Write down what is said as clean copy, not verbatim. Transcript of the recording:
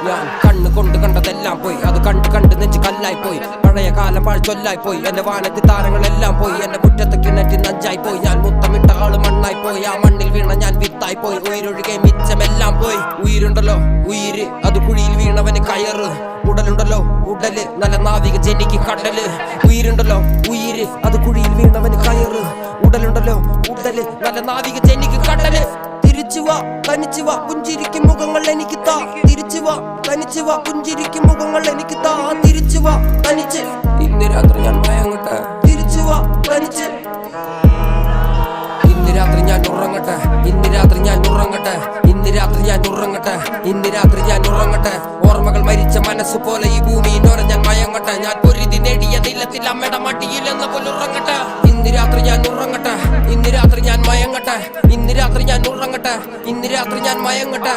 ഞാൻ കണ്ണ് കൊണ്ട് കണ്ടതെല്ലാം പോയി, അത് കണ്ട് കണ്ട് നെഞ്ച് കല്ലായി പോയി. പഴയ കാലം പാഴ്ചൊല്ലായി പോയി, എന്റെ വാനത്തി താരങ്ങളെല്ലാം പോയി. എന്റെ മുറ്റത്ത് കിണറ്റി നഞ്ചായി പോയി, ഞാൻ മുത്തമിട്ട ആള് മണ്ണായി പോയി. ആ മണ്ണിൽ വീണ ഞാൻ വിത്തായി പോയി, ഉയരൊഴുകെ മിച്ചമെല്ലാം പോയി. ഉயிருണ്ടല്ലോ ഉയിര്, അത് കുഴിയിൽ വീണവന് കയറ്. ഉടലുണ്ടല്ലോ ഉടല്, നല്ല നാവിക ജനിക്ക് കടല്. ഉயிருണ്ടല്ലോ ഉയിര്, അത് കുഴിയിൽ വീണവന് കയറ്. ഉടലുണ്ടല്ലോ ഉടല്, നല്ല നാവിക ജനിക്ക് കടല്. തിരിച്ചുവാ തനിച്ചുവാ പുഞ്ചിരിക്കും മുഖങ്ങൾ എനിക്ക് താ. തിരിച്ചുവാ തനിച്ചുവാ പുഞ്ചിരിക്കും മുഖങ്ങൾ എനിക്ക് താ. തിരിച്ചുവാ തനിച്ച്, ഇന്ന് രാത്രി ഞാൻ മയങ്ങട്ടെ. തിരിച്ചുവാ തനിച്ച്, ഇന്ന് രാത്രി ഞാൻ ഉറങ്ങട്ടെ. ഇന്ന് രാത്രി ഞാൻ ഉറങ്ങട്ടെ. ഇന്ന് രാത്രി ഞാൻ ഉറങ്ങട്ടെ. ഇന്ന് രാത്രി ഞാൻ ഉറങ്ങട്ടെ. ഓർമ്മകൾ മരിച്ച മനസ്സ് പോലെ ഈ ഭൂമിയിലോരെ ഞാൻ മയങ്ങട്ടെ. ഞാൻ പൊരുതി നേടിയ നിലത്തിൽ അമ്മയുടെ മടിയിൽ എന്ന പോലെ ഉറങ്ങട്ടെ. ഇന്ന് രാത്രി ഞാൻ ഉറങ്ങട്ടെ. ഇന്ന് രാത്രി ഞാൻ മയങ്ങട്ടെ. ഇന്ന് രാത്രി ഞാൻ ഉറങ്ങട്ടെ. ഇന്ന് രാത്രി ഞാൻ മയങ്ങട്ടെ.